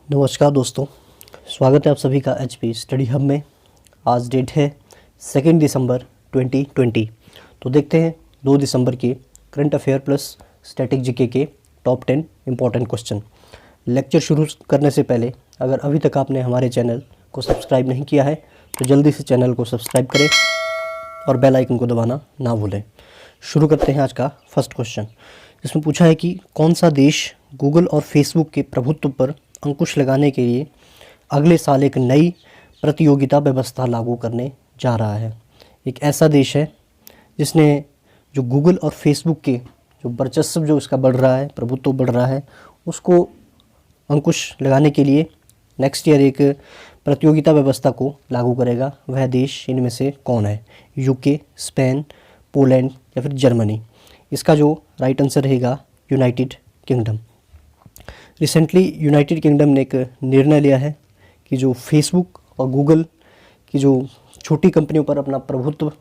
नमस्कार दोस्तों, स्वागत है आप सभी का एचपी स्टडी हब में। आज डेट है 2 दिसंबर 2020। तो देखते हैं 2 दिसंबर के current affair plus static GK के टॉप 10 इम्पॉर्टेंट क्वेश्चन। लेक्चर शुरू करने से पहले अगर अभी तक आपने हमारे चैनल को सब्सक्राइब नहीं किया है तो जल्दी से चैनल को सब्सक्राइब करें और बेल आइकन को दबाना ना भूलें। शुरू करते हैं आज का फर्स्ट क्वेश्चन। इसमें पूछा है कि कौन सा देश गूगल और फेसबुक के प्रभुत्व पर अंकुश लगाने के लिए अगले साल एक नई प्रतियोगिता व्यवस्था लागू करने जा रहा है। एक ऐसा देश है जिसने जो गूगल और फेसबुक के जो वर्चस्व जो इसका बढ़ रहा है, प्रभुत्व बढ़ रहा है, उसको अंकुश लगाने के लिए नेक्स्ट ईयर एक प्रतियोगिता व्यवस्था को लागू करेगा। वह देश इनमें से कौन है? यूके, स्पेन, पोलैंड या फिर जर्मनी? इसका जो राइट आंसर रहेगा United kingdom. Recently United kingdom ने एक निर्णय लिया है कि जो फेसबुक और गूगल की जो छोटी कंपनियों पर अपना प्रभुत्व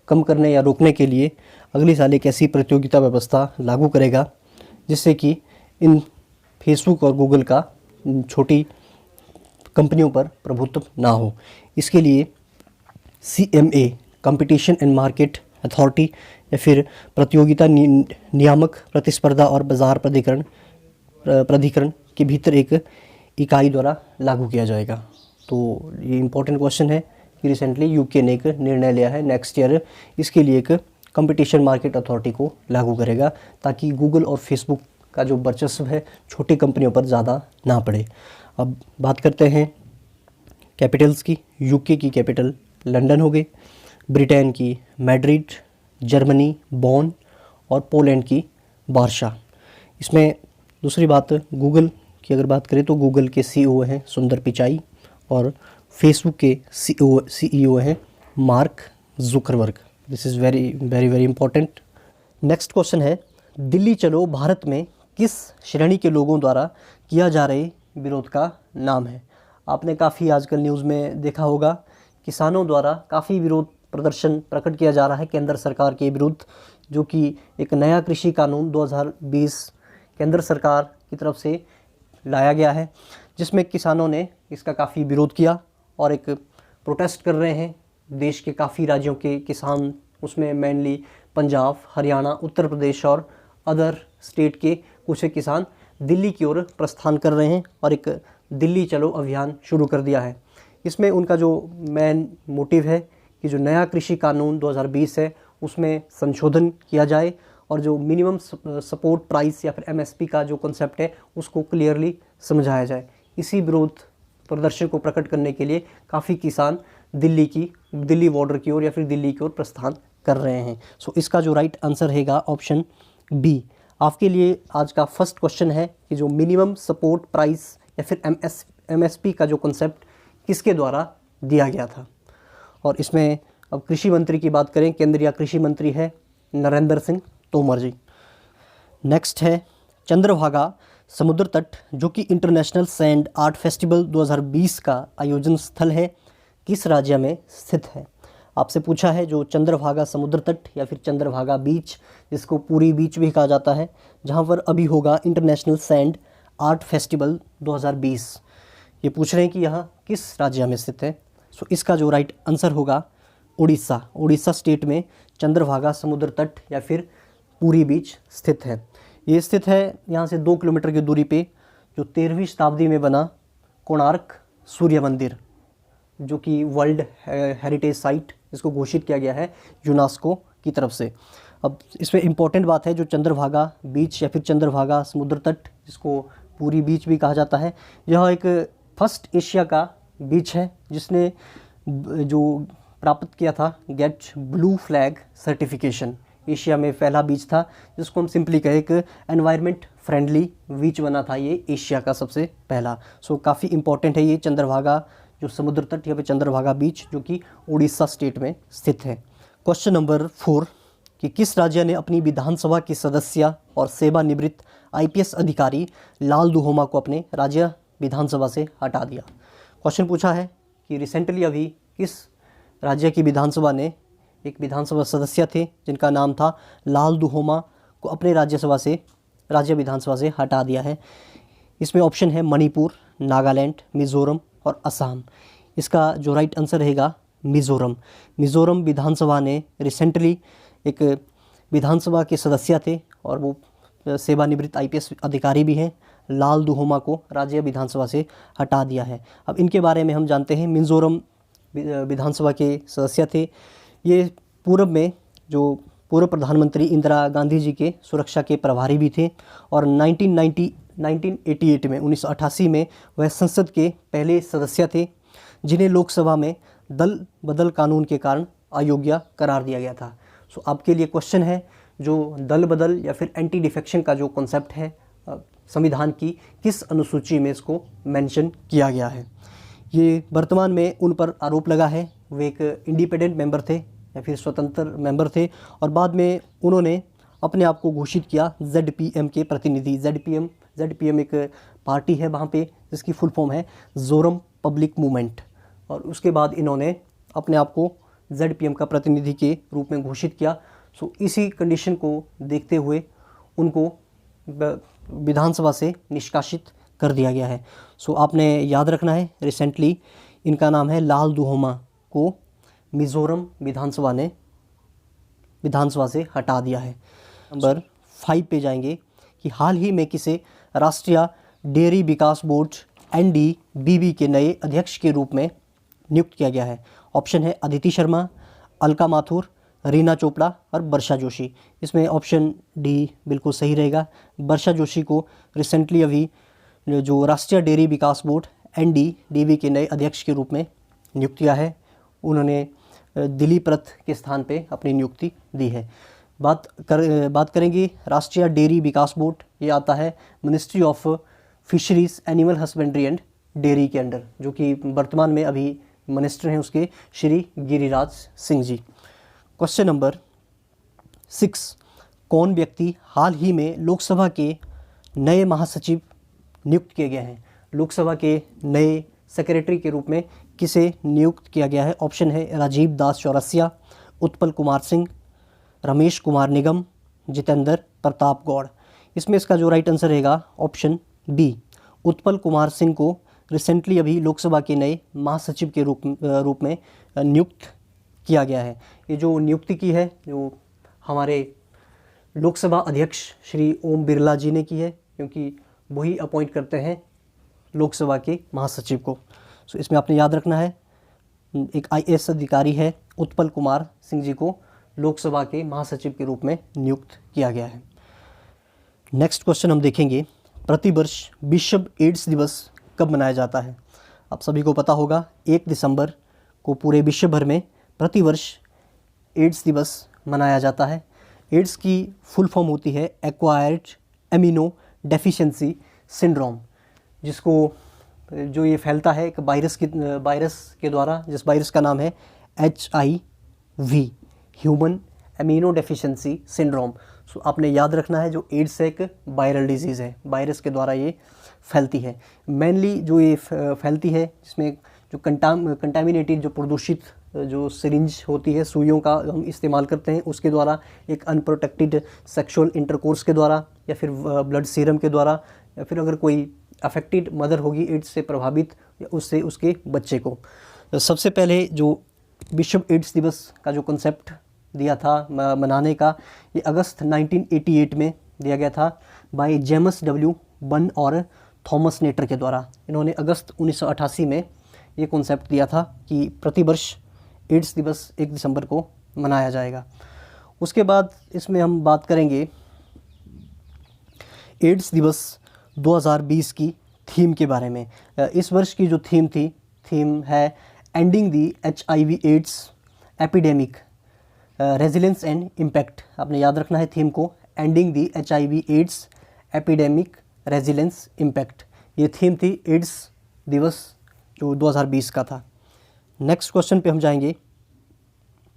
कम करने या रोकने के लिए अगली साल एक ऐसी प्रतियोगिता व्यवस्था लागू करेगा जिससे कि इन फेसबुक और गूगल का छोटी कंपनियों पर प्रभुत्व ना हो। इसके लिए CMA competition and market authority या फिर प्रतियोगिता नियामक प्रतिस्पर्धा और बाजार प्राधिकरण के भीतर एक इकाई द्वारा लागू किया जाएगा। तो ये इम्पोर्टेंट क्वेश्चन है कि रिसेंटली यूके ने एक निर्णय लिया है नेक्स्ट ईयर इसके लिए एक कंपटीशन मार्केट अथॉरिटी को लागू करेगा ताकि गूगल और फेसबुक का जो वर्चस्व है छोटी कंपनियों पर ज़्यादा ना पड़े। अब बात करते हैं कैपिटल्स की। यूके की कैपिटल लंदन हो गई, ब्रिटेन की मैड्रिड, जर्मनी बॉन और पोलैंड की वार्सा। इसमें दूसरी बात गूगल की अगर बात करें तो गूगल के CEO हैं सुंदर पिचाई और फेसबुक के CEO हैं mark Zuckerberg. This is very very very important. Next question है, दिल्ली चलो भारत में किस श्रेणी के लोगों द्वारा किया जा रहे विरोध का नाम है? आपने काफ़ी आजकल न्यूज़ में देखा होगा, किसानों द्वारा काफ़ी विरोध प्रदर्शन प्रकट किया जा रहा है केंद्र सरकार के विरुद्ध, जो कि एक नया कृषि कानून 2020 केंद्र सरकार की तरफ से लाया गया है, जिसमें किसानों ने इसका काफ़ी विरोध किया और एक प्रोटेस्ट कर रहे हैं। देश के काफ़ी राज्यों के किसान, उसमें मेनली पंजाब, हरियाणा, उत्तर प्रदेश और अदर स्टेट के कुछ किसान दिल्ली की ओर प्रस्थान कर रहे हैं और एक दिल्ली चलो अभियान शुरू कर दिया है। इसमें उनका जो मेन मोटिव है कि जो नया कृषि कानून 2020 है उसमें संशोधन किया जाए और जो मिनिमम सपोर्ट प्राइस या फिर MSP का जो कॉन्सेप्ट है उसको क्लियरली समझाया जाए। इसी विरोध प्रदर्शन को प्रकट करने के लिए काफ़ी किसान दिल्ली बॉर्डर की ओर या फिर दिल्ली की ओर प्रस्थान कर रहे हैं। सो इसका जो राइट आंसर रहेगा ऑप्शन बी। आपके लिए आज का फर्स्ट क्वेश्चन है कि जो मिनिमम सपोर्ट प्राइस या फिर MSP का जो कॉन्सेप्ट किसके द्वारा दिया गया था। और इसमें अब कृषि मंत्री की बात करें, केंद्रीय कृषि मंत्री है नरेंद्र सिंह तोमर जी। नेक्स्ट है चंद्रभागा समुद्र तट, जो कि इंटरनेशनल सैंड आर्ट फेस्टिवल 2020 का आयोजन स्थल है, किस राज्य में स्थित है? आपसे पूछा है जो चंद्रभागा समुद्र तट या फिर चंद्रभागा बीच, जिसको पूरी बीच भी कहा जाता है, जहां पर अभी होगा इंटरनेशनल सैंड आर्ट फेस्टिवल 2020। ये पूछ रहे हैं कि यह किस राज्य में स्थित है। सो इसका जो राइट आंसर होगा उड़ीसा स्टेट में चंद्रभागा समुद्र तट या फिर पूरी बीच स्थित है। ये स्थित है यहाँ से 2 किलोमीटर की दूरी पे जो 13वीं शताब्दी में बना कोणार्क सूर्य मंदिर, जो कि वर्ल्ड हेरिटेज साइट इसको घोषित किया गया है यूनेस्को की तरफ से। अब इसमें इम्पॉर्टेंट बात है जो चंद्रभागा बीच या फिर चंद्रभागा समुद्र तट, जिसको पूरी बीच भी कहा जाता है, यह एक फर्स्ट एशिया का बीच है जिसने जो प्राप्त किया था get blue flag certification. Asia में पहला बीच था जिसको हम सिंपली कहें एक एनवायरनमेंट फ्रेंडली बीच बना था, ये एशिया का सबसे पहला। सो काफ़ी इंपॉर्टेंट है ये चंद्रभागा जो समुद्र तट या फिर चंद्रभागा बीच, जो कि उड़ीसा स्टेट में स्थित है। क्वेश्चन नंबर 4 कि किस राज्य ने अपनी विधानसभा की सदस्य और सेवानिवृत्त IPS अधिकारी लाल दुहोमा को अपने राज्य विधानसभा से हटा दिया? क्वेश्चन पूछा है कि रिसेंटली अभी किस राज्य की विधानसभा ने एक विधानसभा सदस्य थे जिनका नाम था लाल दुहोमा को अपने राज्य विधानसभा से हटा दिया है। इसमें ऑप्शन है मणिपुर, नागालैंड, मिज़ोरम और असम। इसका जो राइट आंसर रहेगा मिज़ोरम। मिज़ोरम विधानसभा ने रिसेंटली एक विधानसभा के सदस्य थे और वो सेवानिवृत्त आईपीएस अधिकारी भी हैं, लाल दुहोमा को राज्य विधानसभा से हटा दिया है। अब इनके बारे में हम जानते हैं। मिज़ोरम विधानसभा के सदस्य थे। ये पूर्व में जो पूर्व प्रधानमंत्री इंदिरा गांधी जी के सुरक्षा के प्रभारी भी थे और 1988 में 1988 में वह संसद के पहले सदस्य थे जिन्हें लोकसभा में दल बदल कानून के कारण अयोग्य करार दिया गया था। सो आपके लिए क्वेश्चन है, जो दल बदल या फिर एंटी डिफेक्शन का जो कॉन्सेप्ट है संविधान की किस अनुसूची में इसको मेंशन किया गया है। ये वर्तमान में उन पर आरोप लगा है, वे एक इंडिपेंडेंट मेंबर थे या फिर स्वतंत्र मेंबर थे और बाद में उन्होंने अपने आप को घोषित किया ZPM के प्रतिनिधि। ZPM एक पार्टी है वहाँ पे जिसकी फुल फॉर्म है ज़ोरम पब्लिक मूवमेंट, और उसके बाद इन्होंने अपने आप को ZPM का प्रतिनिधि के रूप में घोषित किया। सो इसी कंडीशन को देखते हुए उनको विधानसभा से निष्कासित कर दिया गया है। सो आपने याद रखना है, रिसेंटली इनका नाम है लाल दुहोमा को मिज़ोरम विधानसभा ने विधानसभा से हटा दिया है। नंबर 5 पे जाएंगे कि हाल ही में किसे राष्ट्रीय डेयरी विकास बोर्ड NDBB के नए अध्यक्ष के रूप में नियुक्त किया गया है। ऑप्शन है अदिति शर्मा, अलका माथुर, रीना चोपड़ा और वर्षा जोशी। इसमें ऑप्शन डी बिल्कुल सही रहेगा। वर्षा जोशी को रिसेंटली अभी जो राष्ट्रीय डेयरी विकास बोर्ड NDDB के नए अध्यक्ष के रूप में नियुक्त किया है। उन्होंने दिलीप रथ के स्थान पे अपनी नियुक्ति दी है। बात करेंगे राष्ट्रीय डेयरी विकास बोर्ड। ये आता है ministry of fisheries, animal husbandry and dairy के अंडर, जो कि वर्तमान में अभी मिनिस्टर हैं उसके श्री गिरिराज सिंह जी। क्वेश्चन नंबर 6, कौन व्यक्ति हाल ही में लोकसभा के नए महासचिव नियुक्त किए गए हैं? लोकसभा के नए सेक्रेटरी के रूप में किसे नियुक्त किया गया है? ऑप्शन है राजीव दास चौरसिया, उत्पल कुमार सिंह, रमेश कुमार निगम, जितेंद्र प्रताप गौड़। इसमें इसका जो राइट आंसर रहेगा ऑप्शन बी, उत्पल कुमार सिंह को रिसेंटली अभी लोकसभा के नए महासचिव के रूप में नियुक्त किया गया है। ये जो नियुक्ति की है जो हमारे लोकसभा अध्यक्ष श्री ओम बिरला जी ने की है, क्योंकि वही अपॉइंट करते हैं लोकसभा के महासचिव को। सो इसमें आपने याद रखना है, एक IAS अधिकारी है उत्पल कुमार सिंह जी को लोकसभा के महासचिव के रूप में नियुक्त किया गया है। नेक्स्ट क्वेश्चन हम देखेंगे, प्रतिवर्ष विश्व एड्स दिवस कब मनाया जाता है? आप सभी को पता होगा 1 दिसंबर को पूरे विश्व भर में प्रतिवर्ष एड्स दिवस मनाया जाता है। एड्स की फुल फॉर्म होती है एक्वायर्ड एमिनो डेफिशिएंसी सिंड्रोम, जिसको जो ये फैलता है एक वायरस के द्वारा, जिस वायरस का नाम है HIV, human amino deficiency syndrome. So आपने याद रखना है, जो एड्स एक वायरल डिजीज़ है, वायरस के द्वारा ये फैलती है। मेनली जो ये फैलती है, जिसमें जो कंटामिनेटेड जो प्रदूषित जो सिरिंज होती है, सुइयों का हम इस्तेमाल करते हैं, उसके द्वारा, एक अनप्रोटेक्टेड सेक्सुअल इंटरकोर्स के द्वारा, या फिर ब्लड सीरम के द्वारा, या फिर अगर कोई अफेक्टेड मदर होगी एड्स से प्रभावित, या उससे उसके बच्चे को। तो सबसे पहले जो विश्व एड्स दिवस का जो कॉन्सेप्ट दिया था मनाने का, ये अगस्त 1988 में दिया गया था बाय जेम्स W. बन और थॉमस नेटर के द्वारा। इन्होंने अगस्त 1988 में ये कॉन्सेप्ट दिया था कि प्रतिवर्ष एड्स दिवस 1 दिसंबर को मनाया जाएगा। उसके बाद इसमें हम बात करेंगे एड्स दिवस 2020 की थीम के बारे में। इस वर्ष की जो थीम है ending the HIV AIDS epidemic resilience and impact. आपने याद रखना है थीम को, ending the HIV AIDS epidemic resilience impact. ये थीम थी एड्स दिवस जो 2020 का था। नेक्स्ट क्वेश्चन पे हम जाएंगे,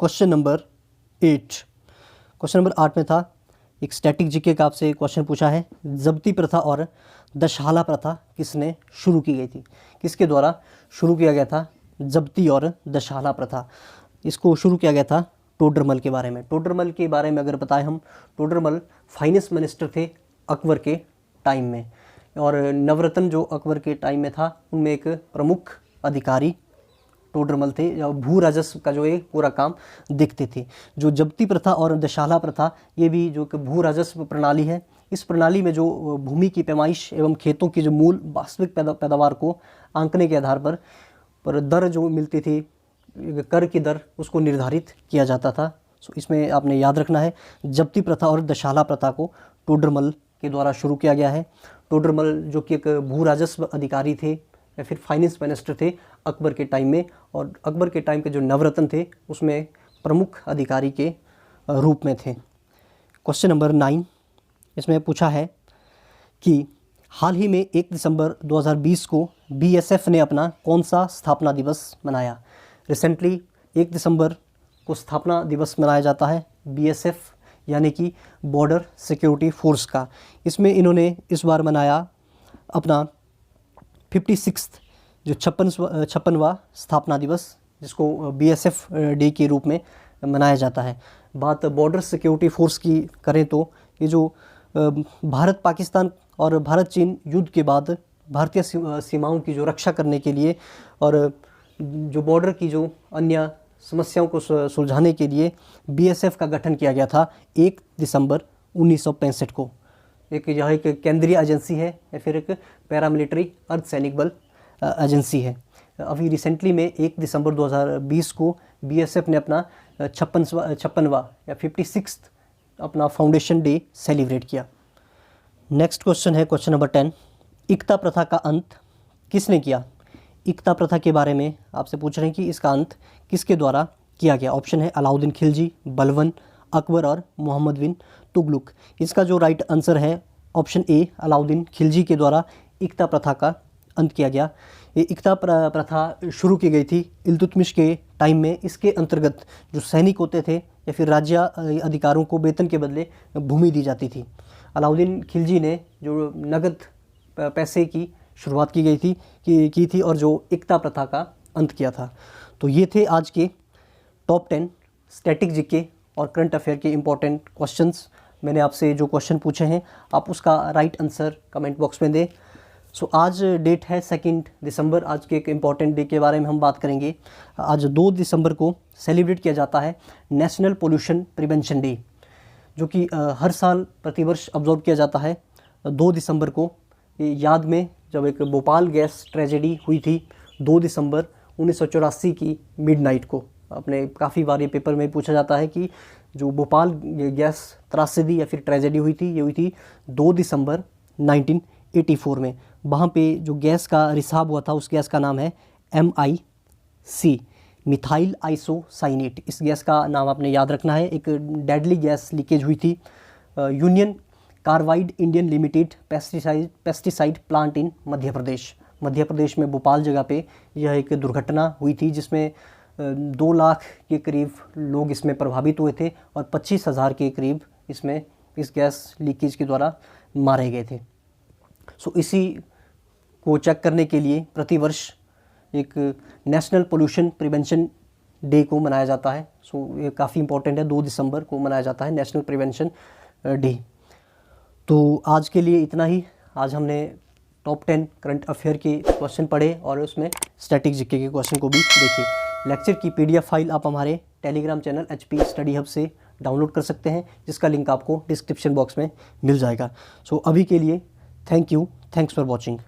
क्वेश्चन नंबर 8। क्वेश्चन नंबर 8 में था एक स्टैटिक जीके का आपसे क्वेश्चन पूछा है, जब्ती प्रथा और दशहाला प्रथा किसने शुरू की गई थी? किसके द्वारा शुरू किया गया था जब्ती और दशहाला प्रथा? इसको शुरू किया गया था टोडरमल के बारे में। टोडरमल के बारे में अगर बताएं हम, टोडरमल फाइनेंस मिनिस्टर थे अकबर के टाइम में। और नवरत्न जो अकबर के टाइम में था उनमें एक प्रमुख अधिकारी टोडरमल थे, या भू राजस्व का जो एक पूरा काम देखते थे। जो जब्ती प्रथा और दशाला प्रथा, ये भी जो कि भू राजस्व प्रणाली है, इस प्रणाली में जो भूमि की पैमाइश एवं खेतों की जो मूल वास्तविक पैदावार को आंकने के आधार पर दर जो मिलती थी, कर की दर, उसको निर्धारित किया जाता था। सो इसमें आपने याद रखना है, जब्ती प्रथा और दशाला प्रथा को टोडरमल के द्वारा शुरू किया गया है। टोडरमल जो कि एक भू राजस्व अधिकारी थे या फिर फाइनेंस मिनिस्टर थे अकबर के टाइम में, और अकबर के टाइम के जो नवरत्न थे उसमें प्रमुख अधिकारी के रूप में थे। क्वेश्चन नंबर 9 इसमें पूछा है कि हाल ही में 1 दिसंबर 2020 को बीएसएफ ने अपना कौन सा स्थापना दिवस मनाया। रिसेंटली 1 दिसंबर को स्थापना दिवस मनाया जाता है बीएसएफ यानी कि बॉर्डर सिक्योरिटी फोर्स का। इसमें इन्होंने इस बार मनाया अपना 56 जो 56वां स्थापना दिवस, जिसको बीएसएफ डे के रूप में मनाया जाता है। बात बॉर्डर सिक्योरिटी फोर्स की करें तो ये जो भारत पाकिस्तान और भारत चीन युद्ध के बाद भारतीय सीमाओं की जो रक्षा करने के लिए और जो बॉर्डर की जो अन्य समस्याओं को सुलझाने के लिए बीएसएफ का गठन किया गया था 1 दिसंबर 1965 को। यह एक केंद्रीय एजेंसी है या फिर एक पैरामिलिट्री अर्धसैनिक बल एजेंसी है। अभी रिसेंटली में 1 दिसंबर 2020 को बीएसएफ ने अपना 56वां या 56th अपना फाउंडेशन डे सेलिब्रेट किया। नेक्स्ट क्वेश्चन है क्वेश्चन नंबर 10, इक्ता प्रथा का अंत किसने किया। इक्ता प्रथा के बारे में आपसे पूछ रहे हैं कि इसका अंत किसके द्वारा किया गया। ऑप्शन है अलाउद्दीन खिलजी, बलबन, अकबर और मोहम्मद बिन तुगलक। इसका जो राइट आंसर है ऑप्शन ए, अलाउद्दीन खिलजी के द्वारा इक्ता प्रथा का अंत किया गया। ये इक्ता प्रथा शुरू की गई थी इल्तुतमिश के टाइम में। इसके अंतर्गत जो सैनिक होते थे या फिर राज्य अधिकारों को वेतन के बदले भूमि दी जाती थी। अलाउद्दीन खिलजी ने जो नगद पैसे की शुरुआत की थी और जो इक्ता प्रथा का अंत किया था। तो ये थे आज के टॉप 10 स्टैटिक जीके और करंट अफेयर के इम्पोर्टेंट क्वेश्चंस। मैंने आपसे जो क्वेश्चन पूछे हैं आप उसका राइट आंसर कमेंट बॉक्स में दें। सो आज डेट है 2 दिसंबर। आज के एक इम्पॉर्टेंट डे के बारे में हम बात करेंगे। आज 2 दिसंबर को सेलिब्रेट किया जाता है नेशनल पोल्यूशन प्रिवेंशन डे, जो कि हर साल प्रतिवर्ष ऑब्जर्व किया जाता है 2 दिसंबर को। याद में जब एक भोपाल गैस ट्रेजेडी हुई थी 2 दिसंबर 1984 की मिडनाइट को। अपने काफ़ी बार ये पेपर में पूछा जाता है कि जो भोपाल गैस त्रासदी या फिर ट्रेजेडी हुई थी, ये हुई थी 2 दिसंबर 1984 में। वहाँ पे जो गैस का रिसाव हुआ था उस गैस का नाम है MIC, मिथाइल आइसोसाइनेट। इस गैस का नाम आपने याद रखना है। एक डेडली गैस लीकेज हुई थी union carbide Indian limited pesticide plant in Madhya Pradesh में भोपाल जगह पे यह एक दुर्घटना हुई थी, जिसमें 2 लाख के करीब लोग इसमें प्रभावित हुए थे और 25,000 के करीब इसमें इस गैस लीकेज के द्वारा मारे गए थे। सो इसी को चेक करने के लिए प्रतिवर्ष एक नेशनल पोल्यूशन प्रिवेंशन डे को मनाया जाता है। सो ये काफ़ी इंपॉर्टेंट है, 2 दिसंबर को मनाया जाता है नेशनल प्रिवेंशन डे। तो आज के लिए इतना ही। आज हमने टॉप 10 करंट अफेयर के क्वेश्चन पढ़े और उसमें स्टैटिक जीके के क्वेश्चन को भी देखे। लेक्चर की PDF फाइल आप हमारे Telegram channel HP study hub से डाउनलोड कर सकते हैं, जिसका लिंक आपको डिस्क्रिप्शन बॉक्स में मिल जाएगा। सो अभी के लिए thank you, thanks for watching.